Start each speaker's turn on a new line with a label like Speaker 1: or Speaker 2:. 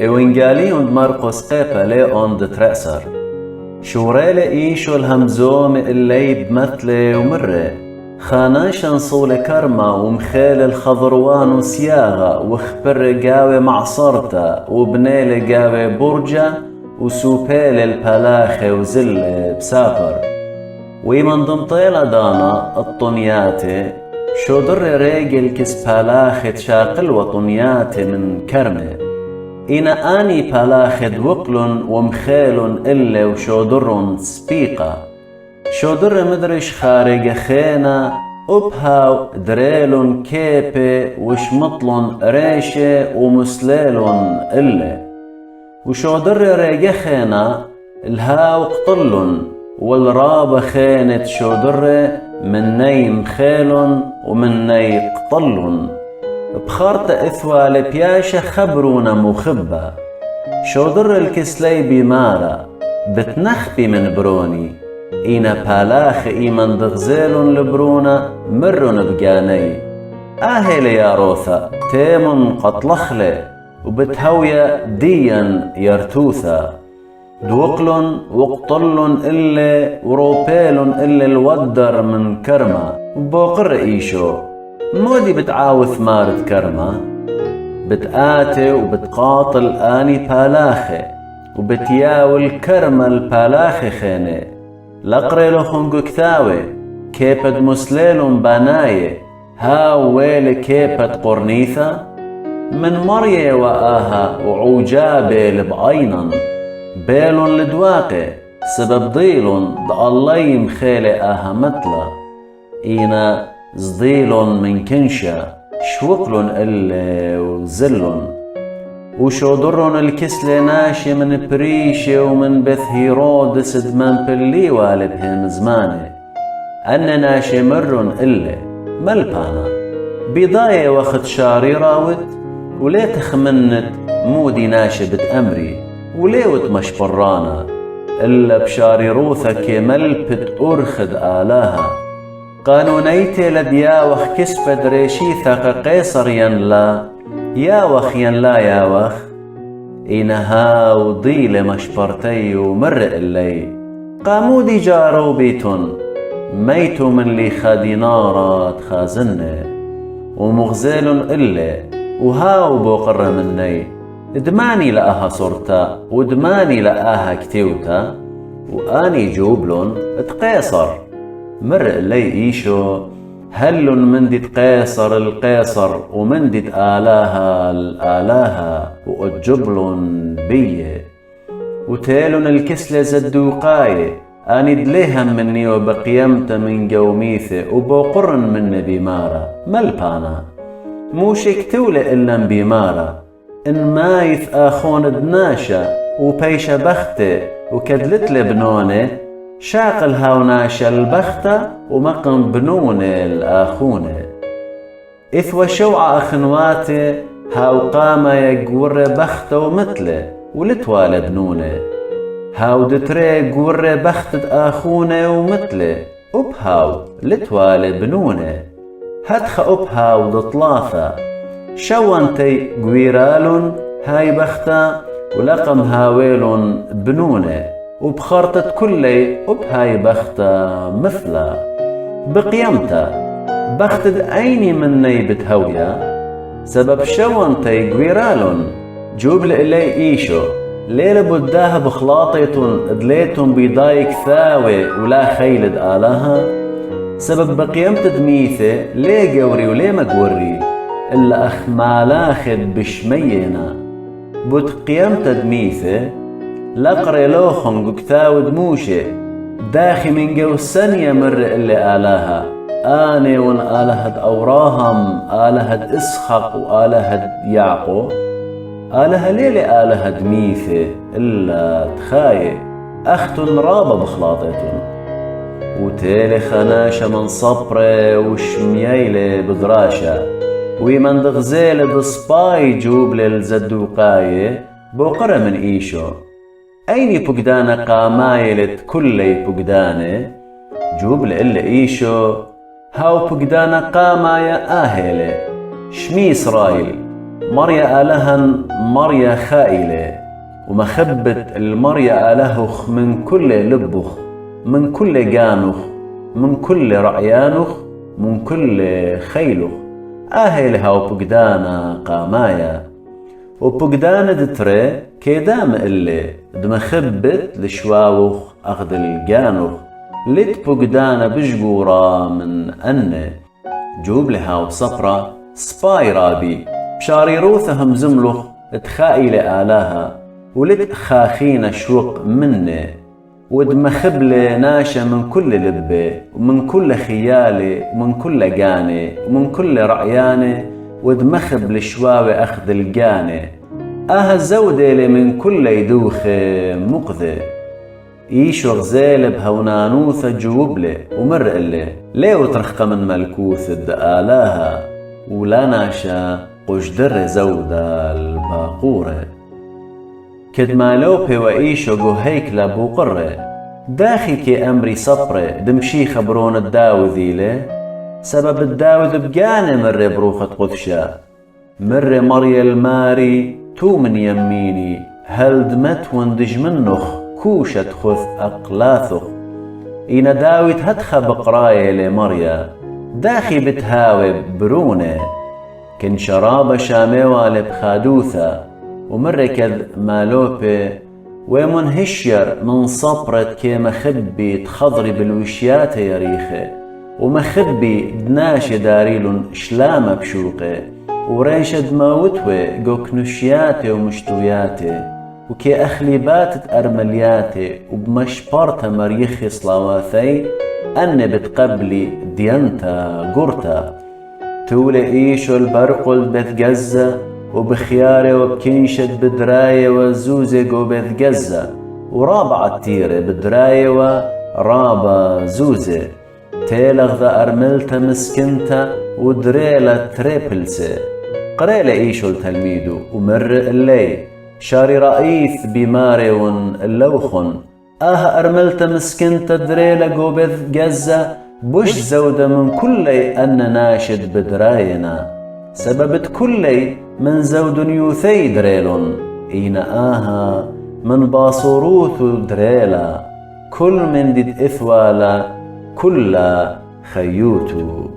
Speaker 1: إوينجالي und Marcos قيبة لي ترأسر شوريلة إيشو الهمزوم اللي بمثلي ومرة خاناشا صول كرمة ومخيل الخضروان وسياغة وخبر قاوي معصرتا وبنيل قاوي برجة وسوبيل البلاخي وزل بسافر ويمن ضمطيلة دانا الطنياتي شو در ريجل كس بالاخد شاقل وطنياتي من كرمه إنا آني بالاخد وقلن ومخيلن إلا وشو درن سبيقة شو در مدرش خارج خينا أبهاو دريلن كيبي وشمطلن ريشة ومسليلن إلا وشو در ريج خينا الهاو قطلن والرابة خينت شو در من نيم خيلن ومن ني قطلن بخارت إثوى لبياشة خبرونا مخبة شو در الكسلي بمارا بتنخبي من بروني إينا بالاخ إيمن دغزيلن لبرونا مرن بقاني آهيلي يا روثا تيمن قطلخلي وبتهويا ديا يرتوثا دوقلن وقطلن إلي وروبيلن إلي الودر من كرمة وبوقر إيشو مودي بتعاوث مارد كرمة بتآتي وبتقاطل آني بالاخي وبتياول كرمة البالاخي خيني لقري لخنقو كثاوي كيبت مسليلن باناي هاو ويلي كيبت قرنيثة من مرية وآها وعوجابي لبأينن بيلون لدواقي سبب ضيلون الله مخيلي آها متلا إينا زضيلون من كنشا شوقلون إلي وزلون وشو درون الكسلي ناشي من بريشي ومن بث هيرودس دمان بلي والبهم زماني أنا ناشي مرون إلي ملبانا بضاية وقت شاري راوت وليه تخمنت مودي ناشي بتأمري وليوت مش برانا إلا بشاري روثا كملبت أرخد آلاها قانونيتي لدياوخ كسفد ريشيثا قيصر ينلا ياوخ ينلا ياوخ إنها وضيل مشبرتي ومر إلي قامودي جارو بيتون ميتو من لي خادي نارا تخازني ومغزيل إلي وهاو بوقر مني دماني لأها صرتا ودماني لأها كتيوتا وآني جوبلون اتقيصر مر إلي إيشو هلن مندت قيصر القيصر ومندت آلاها الآلاها وأجبلن بيه وتيلن الكسلة زدوقاي آني دليهم مني وبقيمت من قوميثي وبوقرن من بمارة ملبانا مو شكتولة إلا بمارة إن مايث آخون دناشا وبيشا بختي وكدلت لبنوني شاقل هاوناشا البختة ومقن بنوني الآخوني إثوى شوع أخنواتي هاو قاما يقور بختة ومثلي ولتوالى بنوني هاو دتري يقور بختة آخوني ومثلي أبهاو لتوالى بنوني هدخ أبهاو دطلاثة شوانتي قويرالون هاي بختة ولقم هاويلون بنوني وبخارطة كلي وبهاي بختة مثلا بقيمتا بختة أيني مني بتهويا سبب شوانتي قويرالون جوبل إلي إيشو ليلة بداها بخلاطيتون ادليتون بيضايك ثاوي ولا خيلد آلاها سبب بقيمت دميثة ليه قوري وليه ما قوري إلا أخ مالاخد بشمينا بود قيمت دميثة لقري لوخن قكتاو دموشي داخي من جو سنية مر اللي آلاها آني ون آلهد أوراهم آلهد إسحق وآلهد يعقو آلها ليلي آلهد ميثة إلا تخاي أختن رابة بخلاطتن وتيلي خناشة من صبرة وشمييلة بدراشة ويمن دغزيل دصباي جوب للزدوقاية بوقرة من إيشو أيني بقدانة قامايلت كلي بقدانة جوب لإلا إيشو هاو بقدانة قامايا آهيلة شمي إسرائيل مريا آلهن مريا خائلة ومخبة المريا آلهخ من كل لبخ من كل جانخ من كل رعيانخ من كل خيلخ آهلها وبقدانا قامايا وبقدانا دتري كيدام اللي دمخبت لشواوخ أخذ الجانخ لت بقدانا بجبورا من أنه جوب لها وصفرة سباي رابي بشاريروثهم زملخ تخائل آلاها ولت خاخين شوق منه ودمخبلة ناشة من كل لبة ومن كل خيالة ومن كل جانة ومن كل رعيانة ودمخب لشواوي أخذ الجانة الزودة من كل يدوخة مقذة إيشو غزالة بهونانوثة جوبلة ومرقلة ليه ترخق من ملكوث الدآلاها ولا ناشا قجدر زودة الباقورة كد مالوبي وإيشو جو هيكلا بوقرة داخي كي أمري صبرة دمشي خبرون الداوذيلة سبب الداوذ بجانة مر بروخة قدشة مر مريا الماري تو من يميني هل دمت وندج منخ كوشة خذ أقلاثخ إنا داوت هدخ بقراية لمريا داخي بتهاوي برونة كن شراب شاميوة لبخادوثة ومركض مالوبي ومنهشير من صبرت كي مخبي تخضري بالوشيات يريخه ومخبي دناش داريلون شلامة بشوقه وريشد موتوي جوكنوشياتي ومشتوياتي وكي أخليبات أرملياتي وبمشبرت مريخي صلاواثي أني بتقبلي ديانتا قرتا تولي إيشو البرقل بتجزة وبخياري وبكنشد بدراية وزوزي جو بتجزة ورابعة تيري بدراية ورابا زوزي تيلغ ذا أرملتا مسكنتا ودريلا تريبلسي قريلا إيشو التلميدو ومر اللي شاري رئيث بماريون اللوخن أرملتا مسكنتا دريلا جو بتجزة بوش زودة من كلي أن ناشد بدراينا سببت كلي من زود يوثي دريلون إينا من باصوروث دريلا كل من دد إثوالا كل خيوتو